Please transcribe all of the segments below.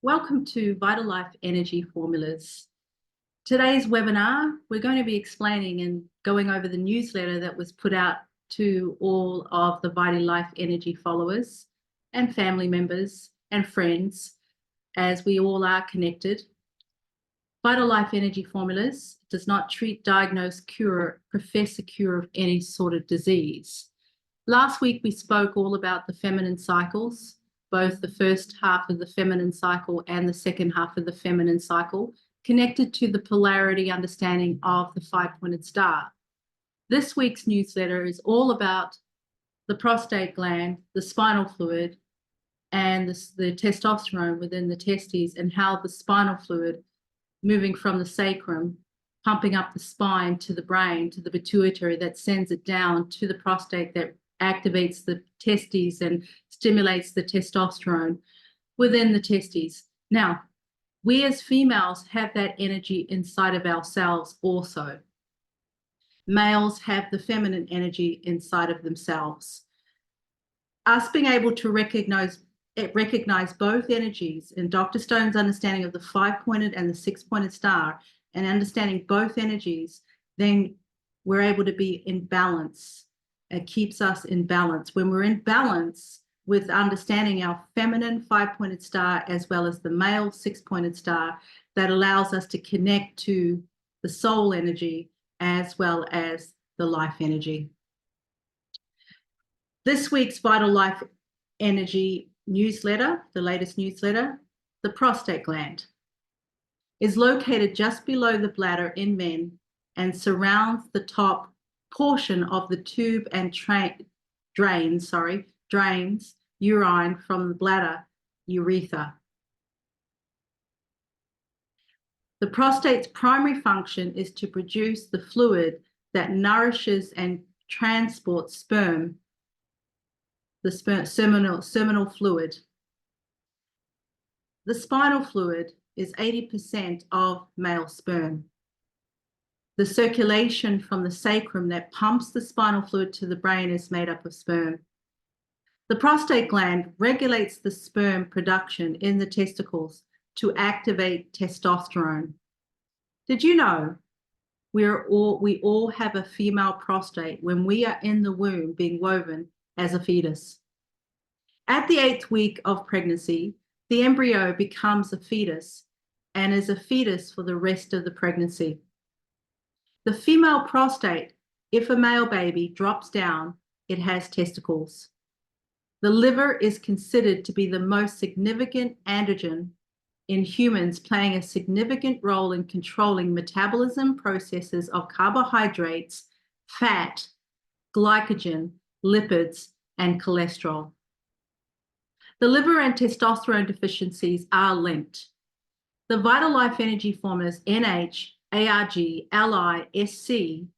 Welcome to Vital Life Energy Formulas. Today's webinar, we're going to be explaining and going over the newsletter that was put out to all of the Vital Life Energy followers and family members and friends, as we all are connected. Vital Life Energy Formulas does not treat, diagnose, cure, profess a cure of any sort of disease. Last week, we spoke all about the feminine cycles, both the first half of the feminine cycle and the second half of the feminine cycle, connected to the polarity understanding of the five-pointed star. This week's newsletter is all about the prostate gland, the spinal fluid, and the testosterone within the testes, and how the spinal fluid, moving from the sacrum, pumping up the spine to the brain, to the pituitary, that sends it down to the prostate, that activates the testes and stimulates the testosterone within the testes. Now, we as females have that energy inside of ourselves also. Males have the feminine energy inside of themselves. Us being able to recognize both energies, and Dr. Stone's understanding of the five-pointed and the six-pointed star, and understanding both energies, then we're able to be in balance. It keeps us in balance. When we're in balance with understanding our feminine five-pointed star as well as the male six-pointed star, that allows us to connect to the soul energy as well as the life energy. This week's Vital Life Energy newsletter, the latest newsletter, the prostate gland, is located just below the bladder in men and surrounds the top portion of the tube and drains urine from the bladder urethra. The prostate's primary function is to produce the fluid that nourishes and transports sperm, the seminal fluid. The spinal fluid is 80% of male sperm. The circulation from the sacrum that pumps the spinal fluid to the brain is made up of sperm. The prostate gland regulates the sperm production in the testicles to activate testosterone. Did you know we all have a female prostate when we are in the womb being woven as a fetus? At the 8th week of pregnancy, the embryo becomes a fetus and is a fetus for the rest of the pregnancy. The female prostate, if a male baby drops down, it has testicles. The liver is considered to be the most significant androgen in humans, playing a significant role in controlling metabolism processes of carbohydrates, fat, glycogen, lipids, and cholesterol. The liver and testosterone deficiencies are linked. The Vital Life Energy formulas NH, ARG, LI, SC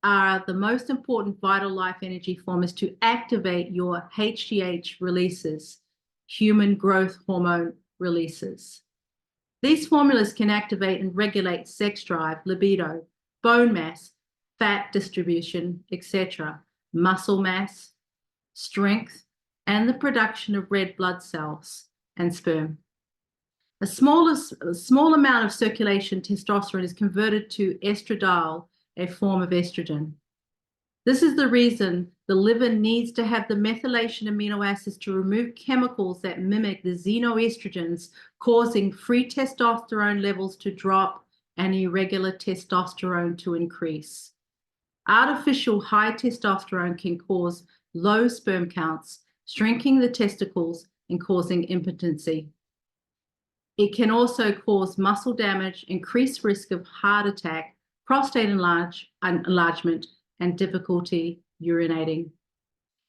are the most important Vital Life Energy formulas to activate your HGH releases, human growth hormone releases. These formulas can activate and regulate sex drive, libido, bone mass, fat distribution, etc., muscle mass, strength, and the production of red blood cells and sperm. A small amount of circulation testosterone is converted to estradiol, a form of estrogen. This is the reason the liver needs to have the methylation amino acids to remove chemicals that mimic the xenoestrogens, causing free testosterone levels to drop and irregular testosterone to increase. Artificial high testosterone can cause low sperm counts, shrinking the testicles and causing impotency. It can also cause muscle damage, increased risk of heart attack, prostate enlargement, and difficulty urinating.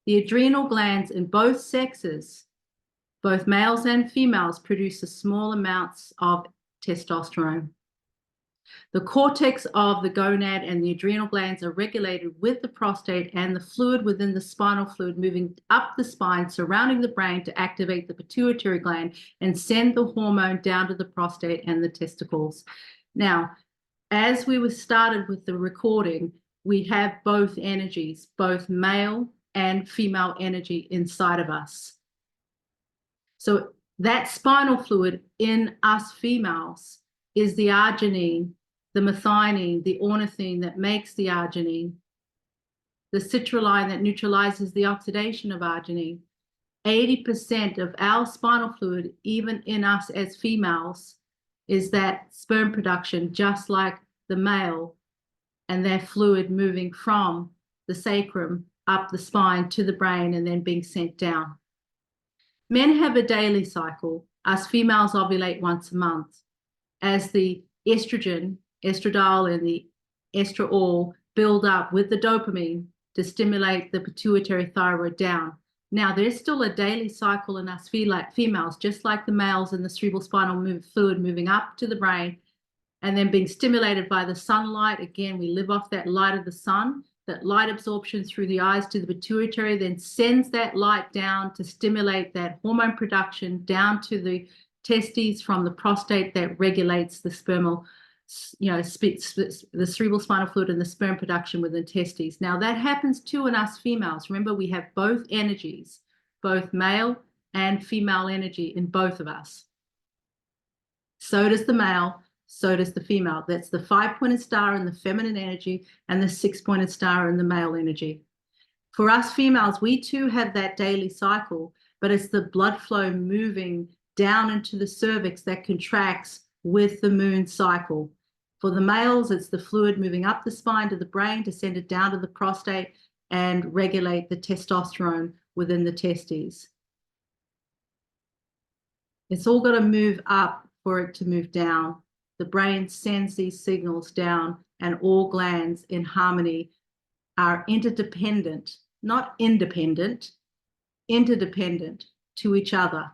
The adrenal glands in both sexes, both males and females, produce small amounts of testosterone. The cortex of the gonad and the adrenal glands are regulated with the prostate and the fluid within the spinal fluid moving up the spine, surrounding the brain to activate the pituitary gland and send the hormone down to the prostate and the testicles. Now, as we were started with the recording, we have both energies, both male and female energy inside of us. So That spinal fluid in us females is the arginine, the methionine, the ornithine that makes the arginine, the citrulline that neutralizes the oxidation of arginine. 80% of our spinal fluid, even in us as females, is that sperm production, just like the male, and that fluid moving from the sacrum up the spine to the brain and then being sent down. Men have a daily cycle. Us females ovulate once a month. As the estrogen, estradiol, and the estradiol build up with the dopamine to stimulate the pituitary thyroid down. Now, there's still a daily cycle in us females, just like the males in the cerebrospinal fluid moving up to the brain and then being stimulated by the sunlight. Again, we live off that light of the sun. That light absorption through the eyes to the pituitary then sends that light down to stimulate that hormone production down to the testes from the prostate that regulates the spermal, the cerebral spinal fluid and the sperm production within testes. Now that happens too in us females. Remember, we have both energies, both male and female energy in both of us. So does the male, so does the female. That's the 5-pointed star in the feminine energy and the 6-pointed star in the male energy. For us females, we too have that daily cycle, but it's the blood flow moving down into the cervix that contracts with the moon cycle. For the males, it's the fluid moving up the spine to the brain to send it down to the prostate and regulate the testosterone within the testes. It's all got to move up for it to move down. The brain sends these signals down, and all glands in harmony are interdependent, not independent, interdependent to each other.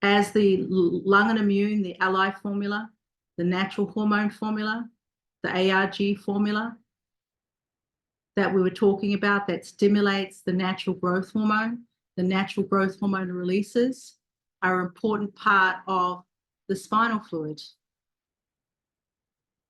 As the lung and immune, the ally formula, the natural hormone formula, the ARG formula that we were talking about that stimulates the natural growth hormone, the natural growth hormone releases are an important part of the spinal fluid.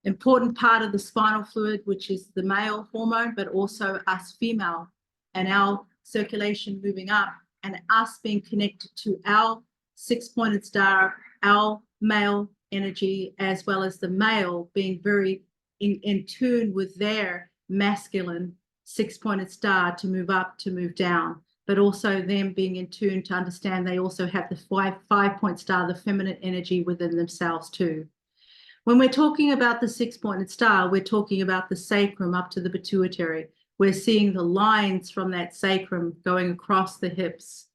Important part of the spinal fluid, which is the male hormone, but also us female and our circulation moving up and us being connected to our 6-pointed star, our male energy, as well as the male being very in tune with their masculine 6-pointed star to move up, to move down, but also them being in tune to understand they also have the 5-point star, the feminine energy within themselves too. When we're talking about the 6-pointed star, we're talking about the sacrum up to the pituitary. We're seeing the lines from that sacrum going across the hips,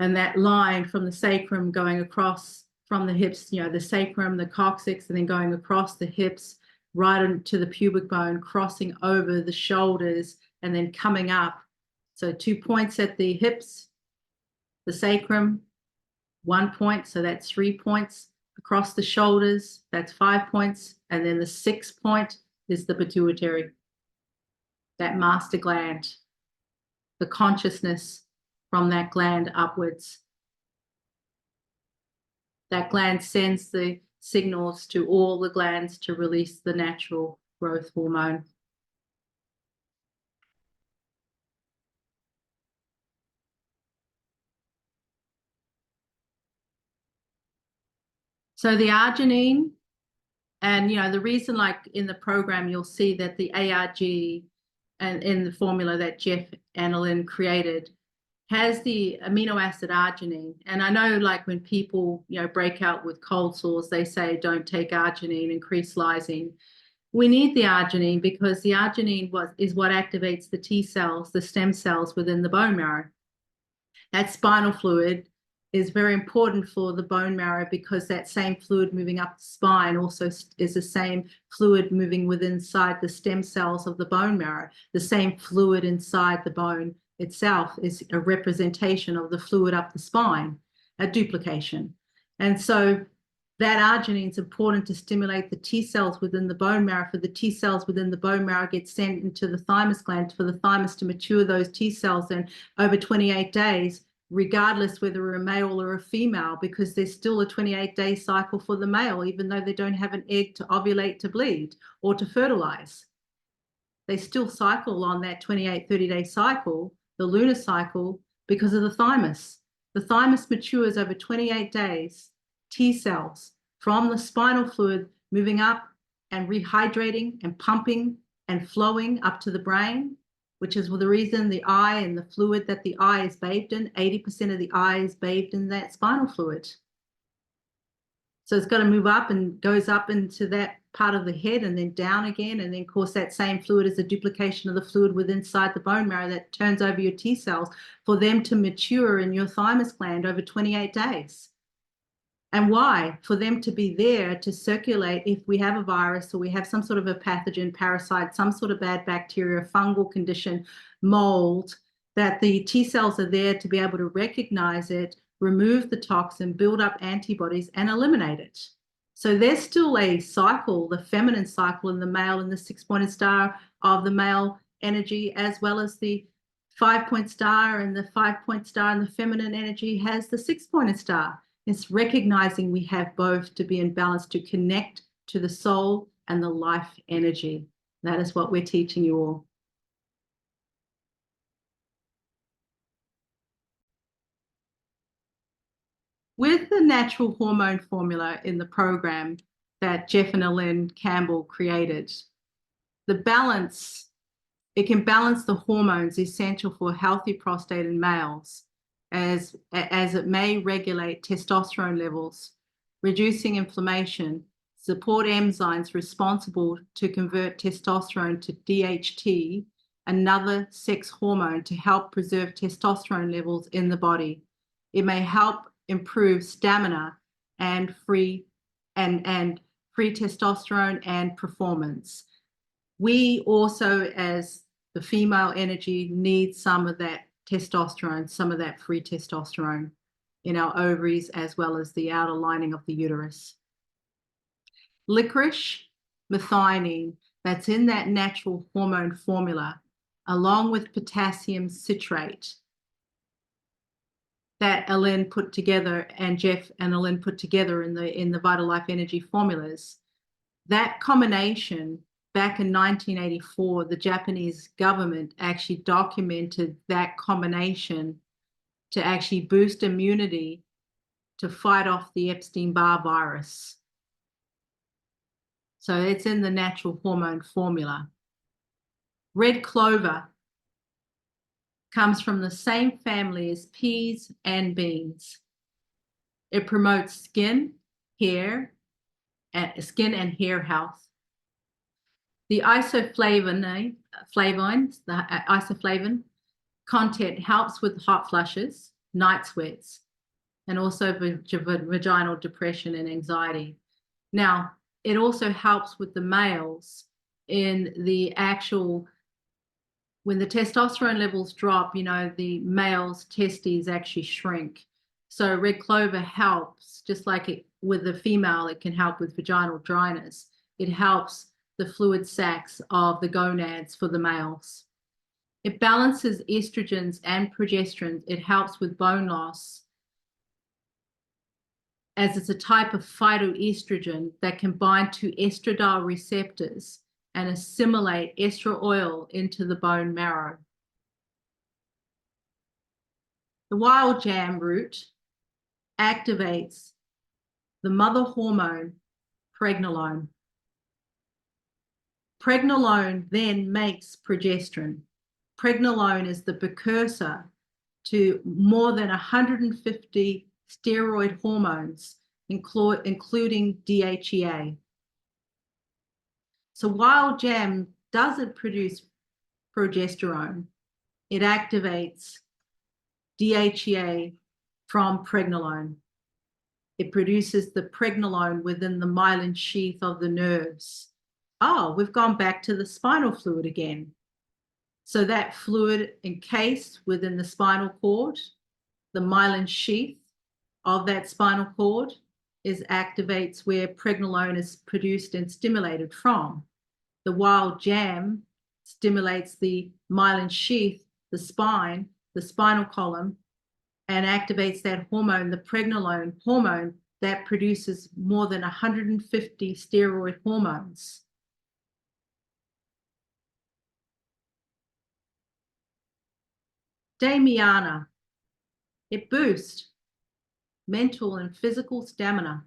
and that line from the sacrum going across from the hips, the sacrum, the coccyx, and then going across the hips right into the pubic bone, crossing over the shoulders, and then coming up. So 2 points at the hips, the sacrum, 1 point, so that's 3 points. Across the shoulders, that's 5 points, and then the 6th point is the pituitary, that master gland, the consciousness from that gland upwards. That gland sends the signals to all the glands to release the natural growth hormone. So the arginine, and the reason, like in the program, you'll see that the ARG and in the formula that Jeff Annalyn created has the amino acid arginine. And I know, like, when people break out with cold sores, they say don't take arginine, increase lysine. We need the arginine because the arginine is what activates the T cells, the stem cells within the bone marrow. That spinal fluid is very important for the bone marrow because that same fluid moving up the spine also is the same fluid moving inside the stem cells of the bone marrow. The same fluid inside the bone itself is a representation of the fluid up the spine, a duplication. And so that arginine is important to stimulate the T cells within the bone marrow. For the T cells within the bone marrow get sent into the thymus gland for the thymus to mature those T cells in over 28 days, regardless whether we're a male or a female, because there's still a 28-day cycle for the male, even though they don't have an egg to ovulate, to bleed, or to fertilize. They still cycle on that 28, 30-day cycle. the lunar cycle, because of the thymus. The thymus matures over 28 days. T cells from the spinal fluid moving up and rehydrating and pumping and flowing up to the brain, which is the reason the eye and the fluid that the eye is bathed in, 80% of the eye is bathed in that spinal fluid. So it's got to move up and goes up into that part of the head and then down again. And then, of course, that same fluid is a duplication of the fluid within inside the bone marrow that turns over your T cells for them to mature in your thymus gland over 28 days. And why? For them to be there to circulate if we have a virus or we have some sort of a pathogen, parasite, some sort of bad bacteria, fungal condition, mold, that the T cells are there to be able to recognize it, remove the toxin, build up antibodies, and eliminate it. So there's still a cycle, the feminine cycle in the male and the 6-pointed star of the male energy, as well as the 5-point star, and the 5-point star and the feminine energy has the 6-pointed star. It's recognizing we have both to be in balance, to connect to the soul and the life energy. That is what we're teaching you all. With the natural hormone formula in the program that Jeff and Elaine Campbell created, the balance, it can balance the hormones essential for healthy prostate in males, as it may regulate testosterone levels, reducing inflammation, support enzymes responsible to convert testosterone to DHT, another sex hormone, to help preserve testosterone levels in the body. It may help improve stamina and free testosterone and performance. We also, as the female energy, need some of that testosterone, some of that free testosterone in our ovaries, as well as the outer lining of the uterus. Licorice, methionine, that's in that natural hormone formula, along with potassium citrate, that Elaine put together, and Jeff and Elaine put together in the Vital Life Energy formulas. That combination, back in 1984, the Japanese government actually documented that combination to actually boost immunity to fight off the Epstein-Barr virus. So it's in the natural hormone formula. Red clover comes from the same family as peas and beans. It promotes skin and hair health. The isoflavone, the isoflavone content helps with hot flushes, night sweats, and also vaginal depression and anxiety. Now, it also helps with the males in the actual, when the testosterone levels drop, the male's testes actually shrink. So red clover helps, just like it with the female, it can help with vaginal dryness. It helps the fluid sacs of the gonads for the males. It balances estrogens and progesterones. It helps with bone loss, as it's a type of phytoestrogen that can bind to estradiol receptors and assimilate estradiol oil into the bone marrow. The wild jam root activates the mother hormone, pregnenolone. Pregnenolone then makes progesterone. Pregnenolone is the precursor to more than 150 steroid hormones, including DHEA. So wild jam doesn't produce progesterone. It activates DHEA from pregnenolone. It produces the pregnenolone within the myelin sheath of the nerves. Oh, we've gone back to the spinal fluid again. So that fluid encased within the spinal cord, the myelin sheath of that spinal cord activates where pregnenolone is produced and stimulated from. The wild jam stimulates the myelin sheath, the spine, the spinal column, and activates that hormone, the pregnenolone hormone, that produces more than 150 steroid hormones. Damiana. It boosts mental and physical stamina.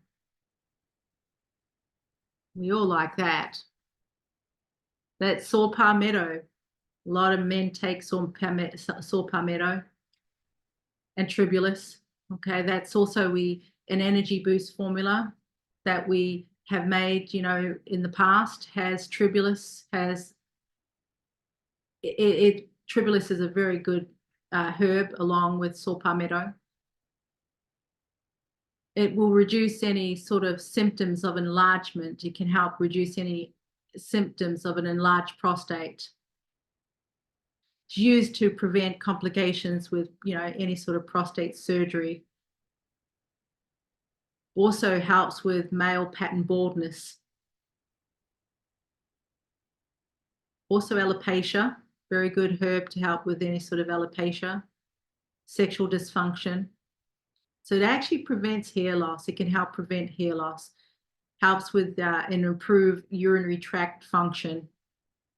We all like that. That's saw palmetto. A lot of men take saw palmetto and tribulus. Okay, that's also an energy boost formula that we have made, in the past. Has tribulus, tribulus is a very good herb along with saw palmetto. It will reduce any sort of symptoms of enlargement. It can help reduce any symptoms of an enlarged prostate. It's used to prevent complications with, any sort of prostate surgery. Also helps with male pattern baldness. Also alopecia, very good herb to help with any sort of alopecia, sexual dysfunction. So it actually prevents hair loss. It can help prevent hair loss, helps with and improve urinary tract function,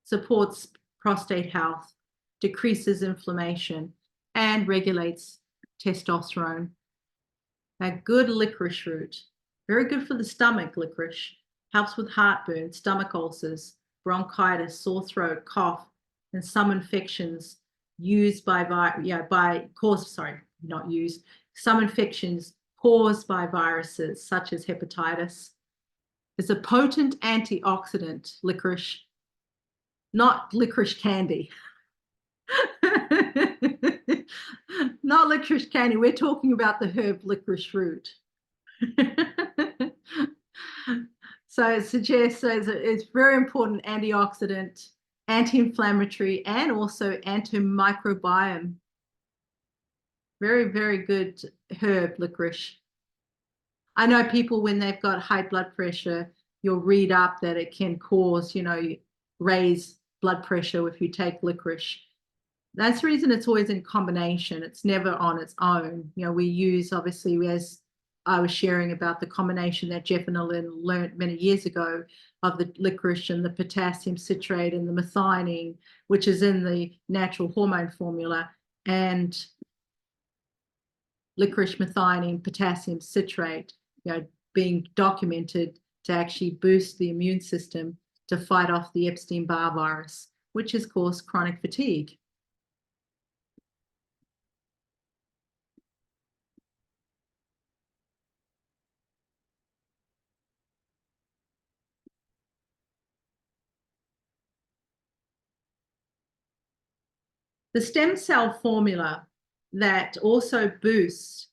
supports prostate health, decreases inflammation, and regulates testosterone. A good licorice root, very good for the stomach, licorice, helps with heartburn, stomach ulcers, bronchitis, sore throat, cough, and some infections some infections caused by viruses such as hepatitis. It's a potent antioxidant, licorice, not licorice candy. Not licorice candy. We're talking about the herb licorice root. So it suggests it's very important antioxidant, anti-inflammatory, and also antimicrobiome. Very, very good herb, licorice. I know people, when they've got high blood pressure, you'll read up that it can cause, raise blood pressure if you take licorice. That's the reason it's always in combination. It's never on its own. We use, obviously, as I was sharing about the combination that Jeff and Ellen learned many years ago of the licorice and the potassium citrate and the methionine, which is in the natural hormone formula, and licorice, methionine, potassium citrate, being documented to actually boost the immune system to fight off the Epstein-Barr virus, which has caused chronic fatigue. The stem cell formula that also boosts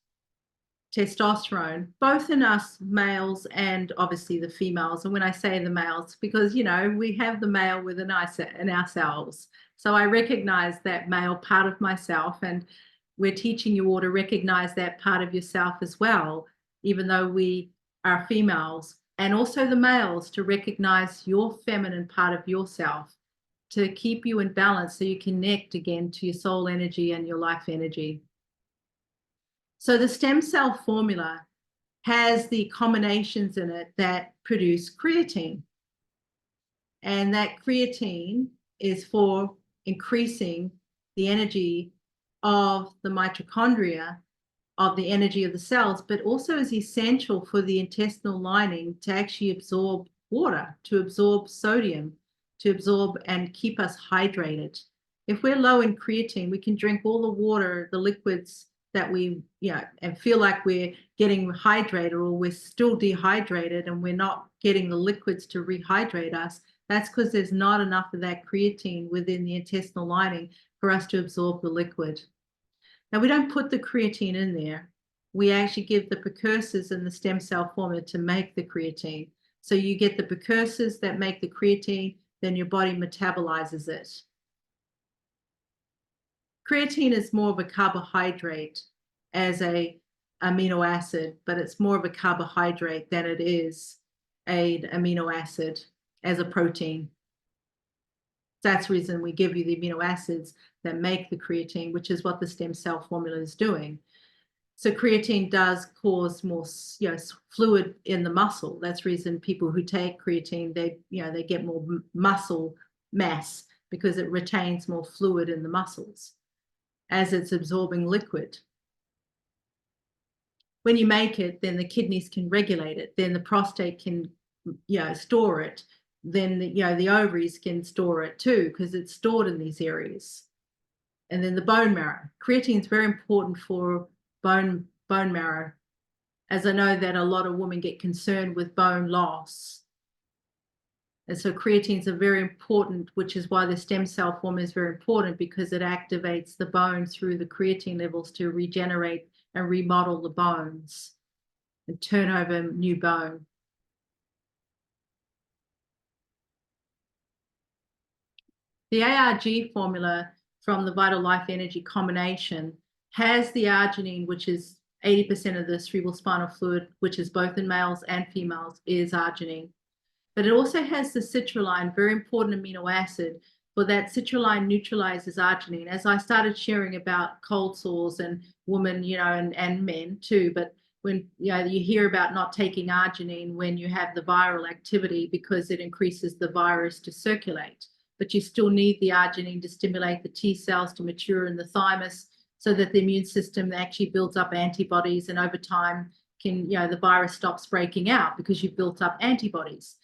testosterone, both in us males and obviously the females. And when I say the males, because, we have the male within ourselves. So I recognize that male part of myself, and we're teaching you all to recognize that part of yourself as well, even though we are females, and also the males to recognize your feminine part of yourself, to keep you in balance so you connect again to your soul energy and your life energy. So the stem cell formula has the combinations in it that produce creatine. And that creatine is for increasing the energy of the mitochondria, of the energy of the cells, but also is essential for the intestinal lining to actually absorb water, to absorb sodium, to absorb and keep us hydrated. If we're low in creatine, we can drink all the water, the liquids that we, and feel like we're getting hydrated, or we're still dehydrated and we're not getting the liquids to rehydrate us. That's because there's not enough of that creatine within the intestinal lining for us to absorb the liquid. Now, we don't put the creatine in there. We actually give the precursors in the stem cell formula to make the creatine. So you get the precursors that make the creatine, then your body metabolizes it. Creatine is more of a carbohydrate as an amino acid, but it's more of a carbohydrate than it is an amino acid as a protein. That's the reason we give you the amino acids that make the creatine, which is what the stem cell formula is doing. So creatine does cause more, fluid in the muscle. That's the reason people who take creatine, they get more muscle mass, because it retains more fluid in the muscles. as it's absorbing liquid. When you make it, then the kidneys can regulate it, then the prostate can, store it, then the ovaries can store it too, because it's stored in these areas. And then the bone marrow. Creatine is very important for bone marrow, as I know that a lot of women get concerned with bone loss. And so creatines are very important, which is why the stem cell form is very important, because it activates the bone through the creatine levels to regenerate and remodel the bones and turn over new bone. The ARG formula from the Vital Life Energy combination has the arginine, which is 80% of the cerebral spinal fluid, which is both in males and females, is arginine. But it also has the citrulline, very important amino acid, for that citrulline neutralizes arginine. As I started sharing about cold sores and women, and men too, but when you hear about not taking arginine when you have the viral activity because it increases the virus to circulate, but you still need the arginine to stimulate the T cells to mature in the thymus so that the immune system actually builds up antibodies, and over time the virus stops breaking out because you've built up antibodies.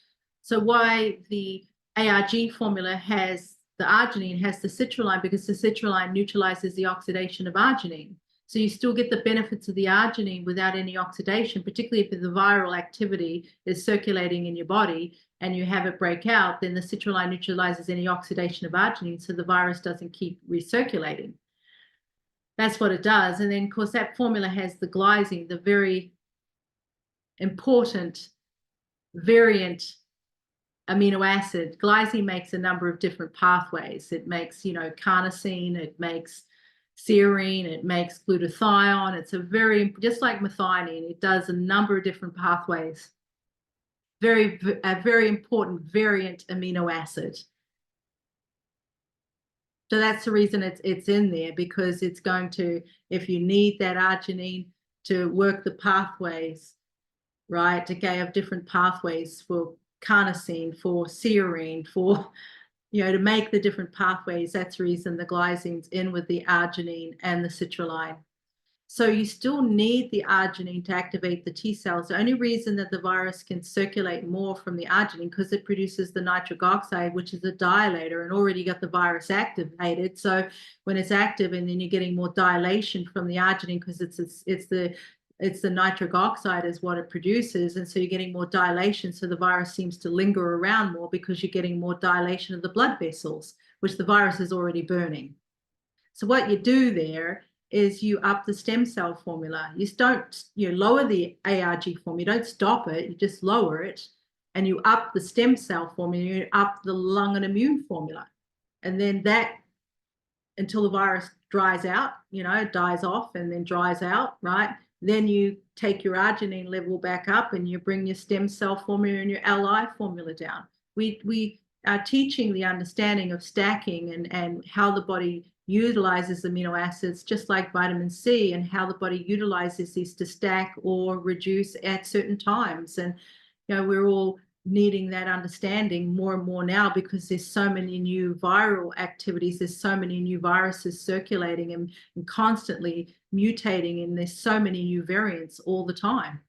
So why the ARG formula has the arginine, has the citrulline, because the citrulline neutralizes the oxidation of arginine. So you still get the benefits of the arginine without any oxidation, particularly if the viral activity is circulating in your body and you have it break out, then the citrulline neutralizes any oxidation of arginine so the virus doesn't keep recirculating. That's what it does. And then, of course, that formula has the glycine, the very important variant amino acid. Glycine makes a number of different pathways. It makes, carnosine, it makes serine, it makes glutathione. It's just like methionine, it does a number of different pathways. A very important variant amino acid. So that's the reason it's in there, because it's going to, if you need that arginine to work the pathways, right, to have different pathways for carnosine, for serine, for, to make the different pathways, that's the reason the glycine's in with the arginine and the citrulline. So you still need the arginine to activate the T cells. The only reason that the virus can circulate more from the arginine, because it produces the nitric oxide, which is a dilator, and already got the virus activated. So when it's active, and then you're getting more dilation from the arginine, because it's the nitric oxide is what it produces, and so you're getting more dilation, so the virus seems to linger around more because you're getting more dilation of the blood vessels, which the virus is already burning. So what you do there is you up the stem cell formula. You don't lower the ARG formula, you don't stop it, you just lower it, and you up the stem cell formula, you up the lung and immune formula, and then that until the virus dries out, it dies off and then dries out, right? Then you take your arginine level back up and you bring your stem cell formula and your LI formula down. We are teaching the understanding of stacking and how the body utilizes amino acids, just like vitamin C, and how the body utilizes these to stack or reduce at certain times. And we're all needing that understanding more and more now, because there's so many new viral activities, there's so many new viruses circulating and constantly mutating, and there's so many new variants all the time.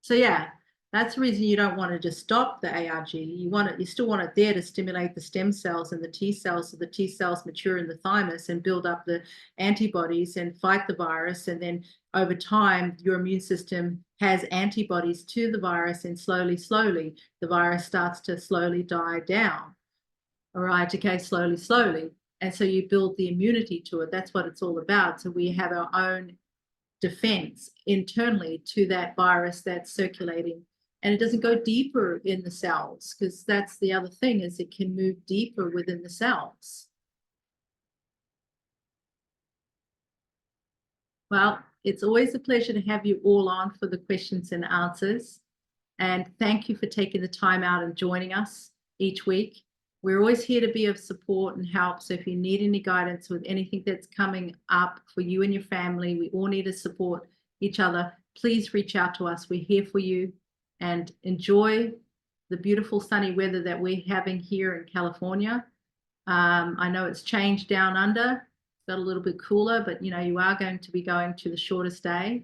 So yeah, that's the reason you don't want to just stop the ARG. You still want it there to stimulate the stem cells and the T cells, so the T cells mature in the thymus and build up the antibodies and fight the virus. And then over time, your immune system has antibodies to the virus, and slowly, the virus starts to slowly die down. All right, okay, slowly. And so you build the immunity to it. That's what it's all about. So we have our own defense internally to that virus that's circulating, and it doesn't go deeper in the cells, because that's the other thing, is it can move deeper within the cells. Well, it's always a pleasure to have you all on for the questions and answers, and thank you for taking the time out and joining us each week. We're always here to be of support and help. So if you need any guidance with anything that's coming up for you and your family, we all need to support each other. Please reach out to us. We're here for you, and enjoy the beautiful sunny weather that we're having here in California. I know it's changed down under, got a little bit cooler, but you know, you are going to be going to the shortest day.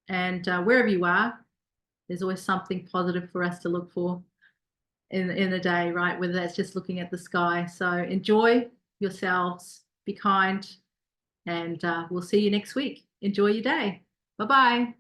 And wherever you are, there's always something positive for us to look for in the day, right? Whether that's just looking at the sky. So enjoy yourselves, be kind, and we'll see you next week. Enjoy your day. Bye-bye.